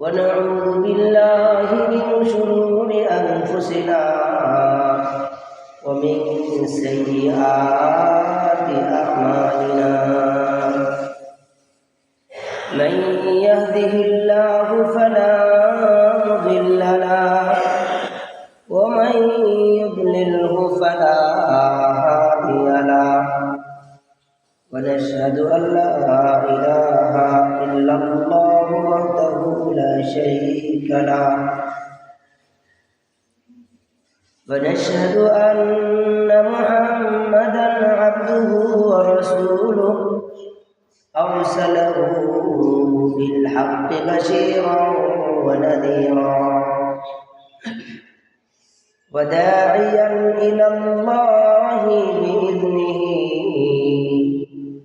ونعوذ بالله من شرور أنفسنا ومن سيئات أعمالنا من يهده الله فلا مضل له ومن يضلله فلا هادي له ونشهد أن لا إله إلا الله وحده لا شريك له ونشهد أن محمدا عبده ورسوله أرسله بالحق بشيرا ونذيرا وداعيا إلى الله بإذنه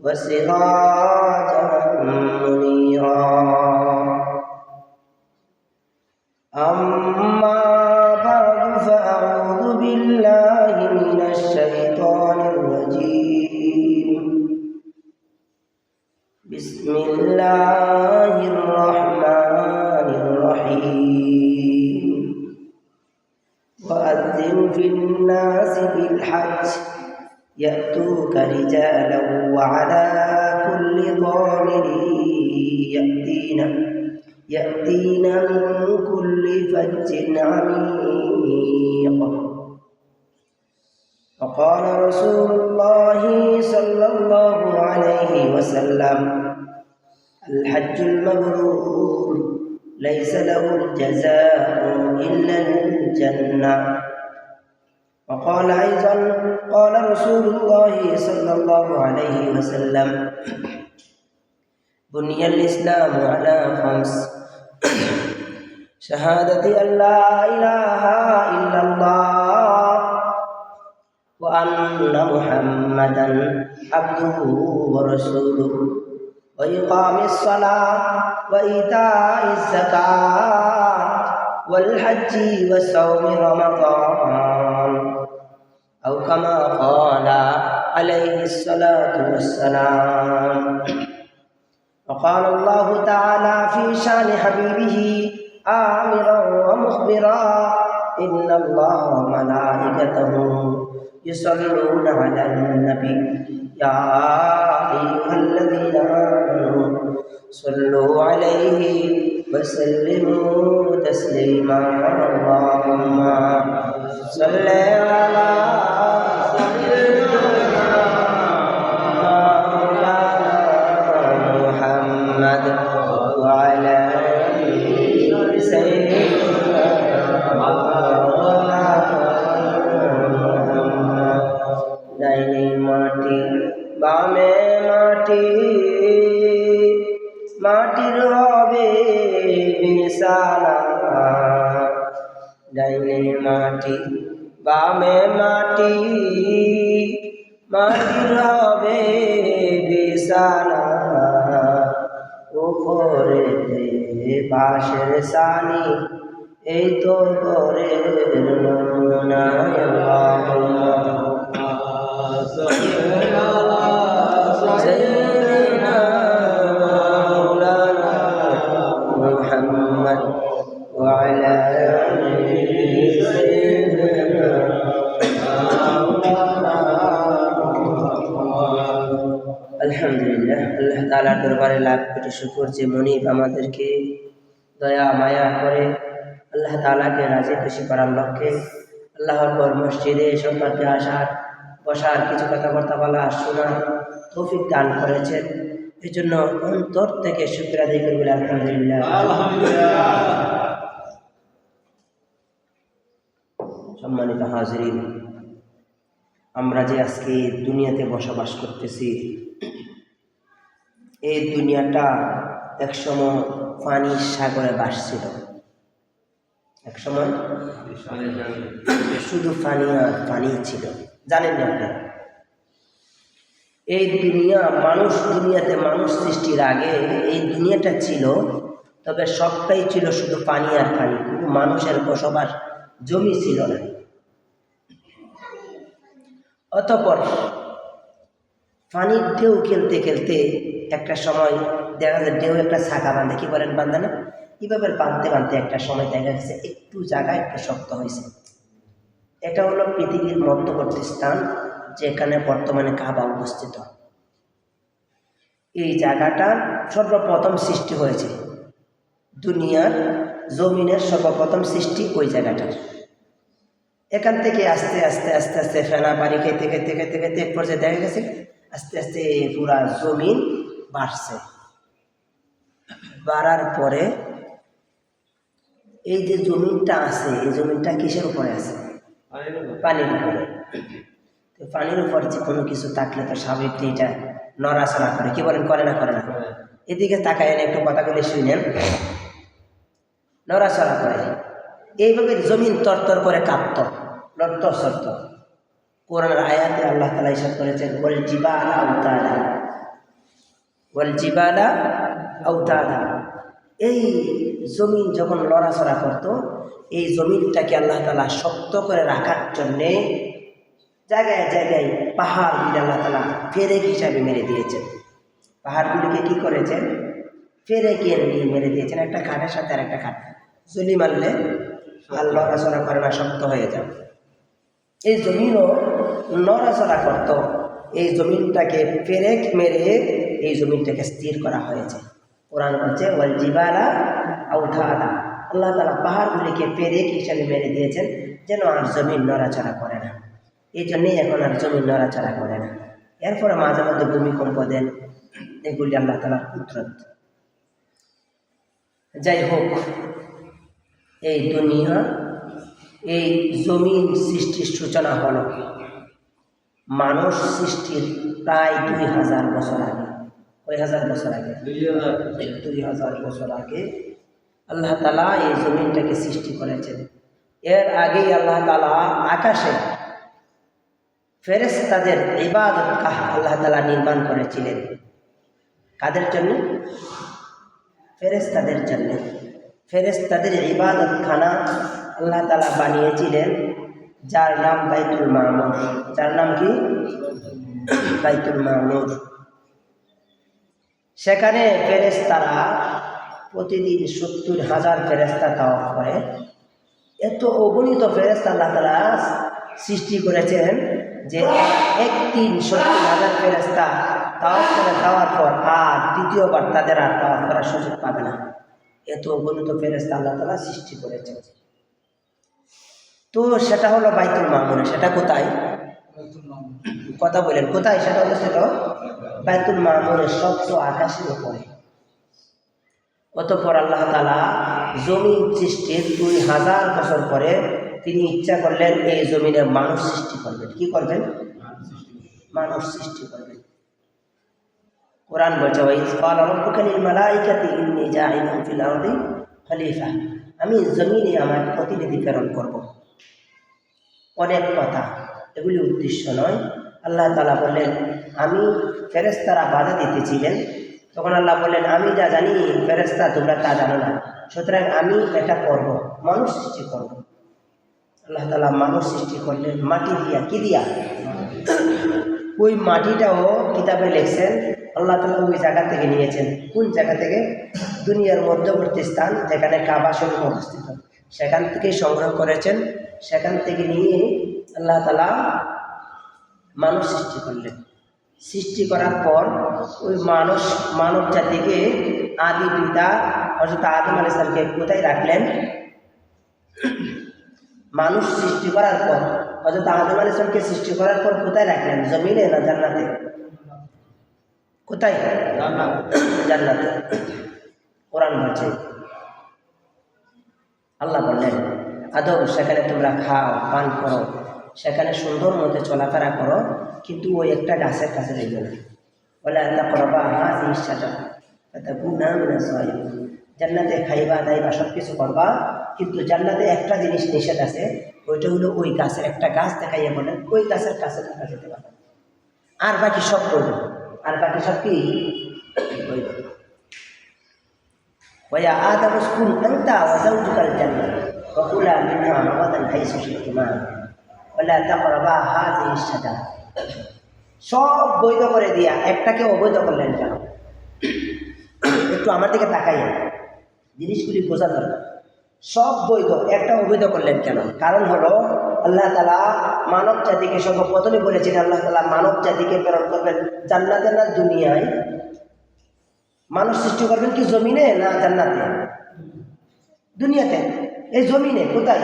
وسراجا منيرا أما بعد فأعوذ بالله من الشيطان الرجيم بسم الله الرحمن الرحيم وأذن في الناس بالحج يأتوك رجالا وعلى كل ضامر يأتين من كل فج عميق وقال رسول الله صلى الله عليه وسلم الحج المبرور ليس له الجزاء إلا الجنة وقال أيضا قال رسول الله صلى الله عليه وسلم بني الإسلام على 5 شهادة أن لا إله إلا الله وأن محمدا عبده ورسوله وإقام الصلاة وإيتاء الزكاة والحج وصوم رمضان أو كما قال عليه الصلاة والسلام وقال الله تعالى في شأن حبيبه آمرا ومخبرا إن الله وملائكته يصلون على النبي يا أيها الذين آمنوا صلوا عليه وسلموا تسليما اللهم صل على سيدنا محمد وعلى سيدنا ডাইনে মাটি বামে মাটি মাটির হবে বিছানা ডাইনে মাটি বামে মাটি মাটির হবে বিছানা উপরে বাঁশের ছানি এই তো করে নমুনা سيدنا مولانا محمد وعلى آله سيدنا আলহামদুলিল্লাহ আল্লাহ তাআলার দরবারে লাখ কোটি শুকর যে মনিব আমাদেরকে দয়া মায়া করে আল্লাহ তাআলাকে রাজি খুশি করার লক্ষ্যে আল্লাহর পর মসজিদে সন্তানকে আসার বসার কিছু কথাবার্তা বলা শোনার তৌফিক দান করেছেন এই জন্য অন্তর থেকে শুকর আদায় করি বলে আলহামদুলিল্লাহ। সম্মানিত হাজিরিন, আমরা যে আজকে দুনিয়াতে বসবাস করতেছি এই দুনিয়াটা একসময় পানির সাগরে ভাসছিল, একসময় শুধু পানি আর পানি ছিল। জানেন না আপনারা এই দুনিয়াতে মানুষ সৃষ্টির আগে এই দুনিয়াটা ছিল, তবে সবটাই ছিল শুধু পানি আর পানি, কোনো মানুষের বসবাস জমি ছিল না। অতঃপর পানির ঢেউ খেলতে খেলতে একটা সময় দেখা যায় ঢেউ একটা ছাকা বাঁধে, কি বলেন বাঁধে না, এভাবে বাঁধতে বাঁধতে একটা সময় দেখা গেছে একটু জায়গা একটু শক্ত হয়েছে। এটা হলো পৃথিবীর মধ্যবর্তী স্থান যেখানে বর্তমানে কাবা অবস্থিত। এই জায়গাটা সর্বপ্রথম সৃষ্টি হয়েছে, দুনিয়ার জমিনের সর্বপ্রথম সৃষ্টি ওই জায়গাটার। এখান থেকে আস্তে আস্তে আস্তে আস্তে ফেনা বাড়ি খেতে খেতে খেতে খেতে এক পর্যায়ে দেখা গেছে আস্তে আস্তে পুরা জমিন বাড়ছে। বাড়ার পরে এই যে জমিনটা আছে, এই জমিনটা কিসের উপরে আছে? পানির উপরে। তো পানির উপর যে কোনো কিছু থাকলে তো স্বাভাবিক এটা নড়াচড়া করে, কি বলেন, করে না করে না? এদিকে তাকায় একটু কথাগুলি শুনেন, নড়াচড়া করে। এইভাবে জমিন তরতর করে কাঁপত, লড়ত সরত। কোরআনের আয়াতে আল্লাহ তাআলা ইরশাদ করেছেন, ওয়াল জিবালা আওতাদা, ওয়াল জিবালা আওতাদা। এই জমিন যখন লড়াচড়া করত, এই জমিনটাকে আল্লাহ তাআলা শক্ত করে রাখার জন্যে জায়গায় জায়গায় পাহাড়গুলি আল্লাহ তাআলা ফেরেক হিসাবে মেরে দিয়েছেন। পাহাড়গুলিকে কি করেছেন? ফেরেকে মেরে দিয়েছেন, একটা কাঠের সাথে আর একটা কাঠ জলি মারলে আর লড়াচড়া করে না, শক্ত হয়ে যাবে। এই জমিনও নড়াচড়া করত, এই জমিনটাকে ফেরেক মেরে এই জমিনটাকে স্থির করা হয়েছে। কোরআন বলছে ওয়াল জিবালা আওতাদা, আল্লাহ তাআলা পাহাড়গুলিকে ফেরেক হিসাবে মেরে দিয়েছেন যেন আর জমিন নড়াচড়া করে না। এই জন্যেই এখন আর জমিন নড়াচড়া করে না। এরপরে মাঝে মধ্যে ভূমিকম্প দেন, এগুলি আল্লাহ তাআলার কুদরত। যাই হোক, এই দুনিয়া, এই জমিন সৃষ্টির সূচনা হলো মানুষ সৃষ্টির প্রায় 2000 বছর আগে। কয় হাজার বছর আগে? 2000 বছর আগে আল্লাহ তাআলা এই জমিনটাকে সৃষ্টি করেছেন। এর আগেই আল্লাহ তাআলা আকাশে ফেরেশতাদের ইবাদতগাহ আল্লাহ তাআলা নির্মাণ করেছিলেন। কাদের জন্য? ফেরেশতাদের জন্য। ফেরেশতাদের ইবাদতখানা আল্লাহ তাআলা বানিয়েছিলেন, যার নাম বাইতুল মামুর। যার নাম কি? বাইতুল মামুর। সেখানে ফেরেশতারা প্রতিদিন 70,000 ফেরেশতা তাওয়াফ করে। এত অগণিত ফেরেশতা আল্লাহ তাআলা সৃষ্টি করেছেন যে একদিন 70,000 ফেরেশতা তাওয়াফ করে যাওয়ার পর আর দ্বিতীয়বার তাদের আর তাওয়াফ করার সুযোগ পাবে না। এত অগণিত ফেরেশতা আল্লাহ তাআলা সৃষ্টি করেছেন। তো সেটা হলো বাইতুল মামুর। সেটা কোথায়? কথা বলেন, কোথায় সেটা অবস্থিত? বাইতুল মামুরের সপ্ত আকাশের উপরে। অতঃপর আল্লাহ তাআলা জমিন সৃষ্টির 2000 বছর পরে তিনি ইচ্ছা করলেন এই জমিনে মানুষ সৃষ্টি করবেন। কি করবেন? মানুষ সৃষ্টি করবেন। কোরআন বলছে ওয়াইজ ক্বালা রাব্বুকা লিল মালাইকাতি ইন্নী জাইলুন ফিল আরদি খলিফা, আমি জমিনে আমার প্রতিনিধি প্রেরণ করব। অনেক কথা, এগুলি উদ্দেশ্য নয়। আল্লাহ তাআলা বললেন, আমি ফেরেশতারা বাধা দিতেছিলেন, তখন আল্লাহ বললেন, আমি যা জানি ফেরেশতা তোমরা তা জানো না, সুতরাং আমি এটা করব, মানুষ সৃষ্টি করব। আল্লাহ তাআলা মানুষ সৃষ্টি করলেন মাটি দিয়া। কি দিয়া? ওই মাটিটাও কিতাবে লিখছেন আল্লাহ তাআলা ওই জায়গা থেকে নিয়েছেন। কোন জায়গা থেকে? দুনিয়ার মধ্যবর্তী স্থান যেখানে কাবা শরীফ অবস্থিত, সেখান থেকে সংগ্রহ করেছেন। সেখান থেকে নিয়ে আল্লাহ তাআলা মানুষ সৃষ্টি করলেন। সৃষ্টি করার পর ওই মানব জাতিকে আদি পিতা হযরত আদম আলাইহিস সালামকে কোথায় রাখলেন? মানুষ সৃষ্টি করার পর হযরত আদম আলাইহিস সালামকে সৃষ্টি করার পর কোথায় রাখলেন? জমিনে না জান্নাতে? কোথায়? জান্নাতে। কোরআন বলছে, আল্লাহ বললেন, আদম সেখানে তোমরা খাও, পান করো, সেখানে সুন্দর মতো চলাফেরা করো, কিন্তু ওই একটা গাছের কাছে যাইবে না। ওয়ালা তাকরাবা হাযিহিশ শাজারা ফাতাকুনা মিনাজ জালিমিন। জান্নাতে খাইবা দাইবা সব কিছু করবা, কিন্তু জান্নাতে একটা জিনিস নিষেধ আছে, ওইটা হলো ওই গাছের একটা গাছ দেখাইয়া বলেন ওই গাছের কাছে থাকা যেতে পারবে, আর বাকি সব করবে। আর বাকি সব কি? ওয়া আদম উসকুন আনতা ওয়া যাওজুকাল জান্নাহ ওয়া কুলা মিনহা রাগাদান হাইসু শি'তুমা ওয়ালা তাকরাবা হাযিহিশ শাজারা। সব বৈধ করে দিয়া একটাকে অবৈধ করলেন কেন? একটু আমার দিকে তাকাইয়া। জিনিসগুলি বোঝা দরকার। সব বৈধ, একটা অবৈধ করলেন কেন? কারণ হলো আল্লাহ তাআলা মানব জাতিকে সর্বপ্রথমে বলেছেন, আল্লাহ তাআলা মানব জাতিকে প্রেরণ করবেন জান্নাতে না দুনিয়ায়? মানুষ সৃষ্টি করবেন কি জমিনে না জান্নাতে? দুনিয়াতে। এই জমিনে কোথায়?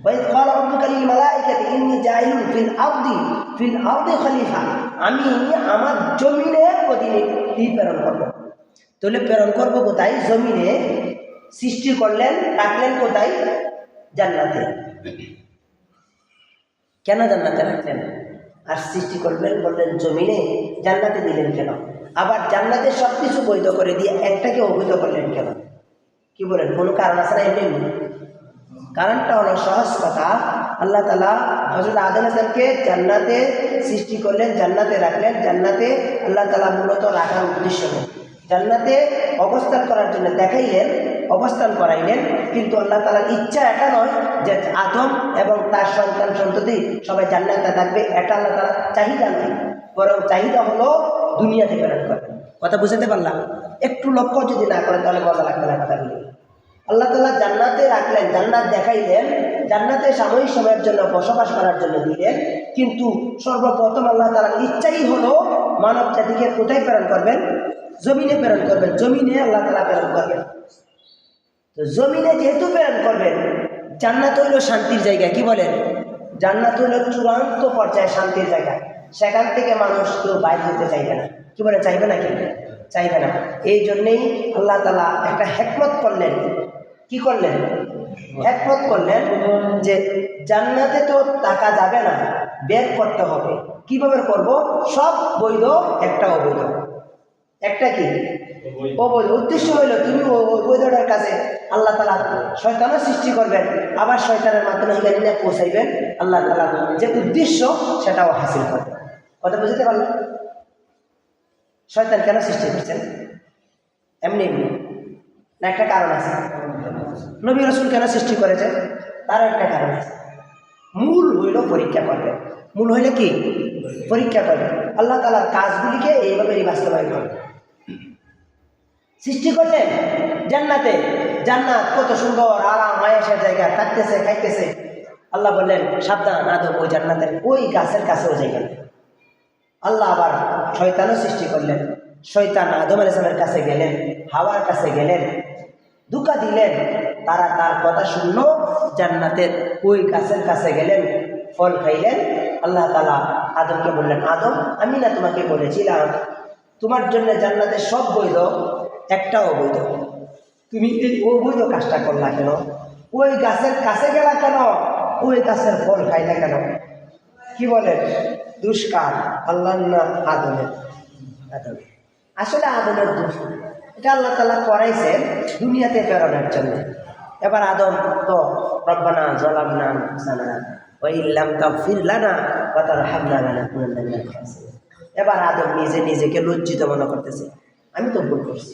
ওয়াইদ ক্বালা রাব্বুকা লিল মালাইকাতি ইন্নী জাইলুন ফিল আরদি খলিফা, আমি আমার জমিনে প্রতিনিধি প্রেরণ করব। তাহলে প্রেরণ করব কোথায়? জমিনে। সৃষ্টি করলেন, রাখলেন কোথায়? জান্নাতে। কেন জান্নাতে রাখলেন? আর সৃষ্টি করবেন বললেন জমিনে, জান্নাতে দিলেন কেন? আবার জান্নাতে সব কিছু বৈধ করে দিয়ে একটাকে অবৈধ করলেন কেন? কি বলেন, কোনো কারণ আছে না? এমনি কারণটা হলো সহজ কথা, আল্লাহ তাআলা হযরত আদম আলাইহিসসালামকে জান্নাতে সৃষ্টি করলেন, জান্নাতে রাখলেন। জান্নাতে আল্লাহ তাআলা মূলত রাখার উদ্দেশ্য নেই, জান্নাতে অবস্থান করার জন্য দেখাইলেন, অবস্থান করাইলেন। কিন্তু আল্লাহ তাআলার ইচ্ছা এটা নয় যে আদম এবং তার সন্তান সন্ততি সবাই জান্নাতে থাকবে, এটা আল্লাহ তাআলার চাহিদা নয়, বরং চাহিদা হলো দুনিয়াতে প্রেরণ করবেন। কথা বুঝাতে পারলাম? একটু লক্ষ্য যদি না করেন তাহলে মজা লাগবে না কথাগুলি। আল্লাহ তাআলা জান্নাতে রাখলেন, জান্নাত দেখাইলেন, জান্নাতে সাময়িক সময়ের জন্য বসবাস করার জন্য দিলেন। কিন্তু সর্বপ্রথম আল্লাহ তাআলার ইচ্ছাই হলো মানব জাতিকে কোথায় প্রেরণ করবেন? জমিনে প্রেরণ করবেন। জমিনে আল্লাহ তাআলা প্রেরণ করবেন। তো জমিনে যেহেতু প্রেরণ করবেন, জান্নাত হইল শান্তির জায়গা। কি বলেন? জান্নাত হইল চূড়ান্ত পর্যায়ে শান্তির জায়গা। সেখান থেকে মানুষ কেউ বাইরে হতে চাইবে না। কি বলে, চাইবে না? কি চাইবে না? এই জন্যেই আল্লাহ তাআলা একটা হিকমত করলেন। কি করলেন? হিকমত করলেন যে জান্নাতে তো থাকা যাবে না, বের করতে হবে। কিভাবে করব? সব বৈধ, একটা অবৈধ। একটা কি? অবৈধ। উদ্দেশ্য হইল তুমি অবৈধটার কাছে আল্লাহ তাআলা শয়তানের সৃষ্টি করবেন, আবার শয়তানের মাধ্যমে এখানে নিয়ে পৌঁছাইবেন। আল্লাহ তাআলা যে উদ্দেশ্য সেটাও হাসিল করবেন। কথা বুঝতে পারলেন? শয়তান কেন সৃষ্টি করছেন? এমনি এমনি না, একটা কারণ আছে। নবী রাসূল কেন সৃষ্টি করেছেন? তার একটা কারণ আছে। মূল হইল পরীক্ষা করবেন। মূল হইলে কি? পরীক্ষা করবেন। আল্লাহ তাআলার কাজগুলিকে এইভাবেই বাস্তবায়ন করবেন। সৃষ্টি করলেন জান্নাতে। জান্নাত কত সুন্দর আরাম আয়েশের জায়গা, থাকতেছে খাইতেছে। আল্লাহ বললেন সাবধান, আদম ওই জান্নাতের ওই গাছের কাছেও যাইবেন। আল্লাহ আবার শয়তানও সৃষ্টি করলেন। শয়তান আদম আলাইহিস সালামের কাছে গেলেন, হাওয়ার কাছে গেলেন, ধোঁকা দিলেন। তারা তার কথা শুনলো, জান্নাতের ওই গাছের কাছে গেলেন, ফল খাইলেন। আল্লাহ তাআলা আদমকে বললেন, আদম আমি না তোমাকে বলেছিলাম তোমার জন্য জান্নাতের সব বৈধ, একটা অবৈধ? তুমি এই অবৈধ কাজটা করলা কেন? ওই গাছের কাছে গেলা কেন? ওই গাছের ফল খাইলা কেন? কি বলেন? দুষ্কার আল্লাহর না আদমের? আদমের। আসলে আদমের দোষ, এটা আল্লাহ তাআলা করাইছেন দুনিয়াতে প্রেরণের জন্য। এবার আদম তো রব্বানা যালামনা আনফুসানা ওয়া ইল্লাম তাগফির লানা ওয়া তারহামনা লানাকুনান্না মিনাল খাসিরিন। এবার আদম নিজে নিজেকে লজ্জিত মনে করতেছে, আমি তো ভুল করছি।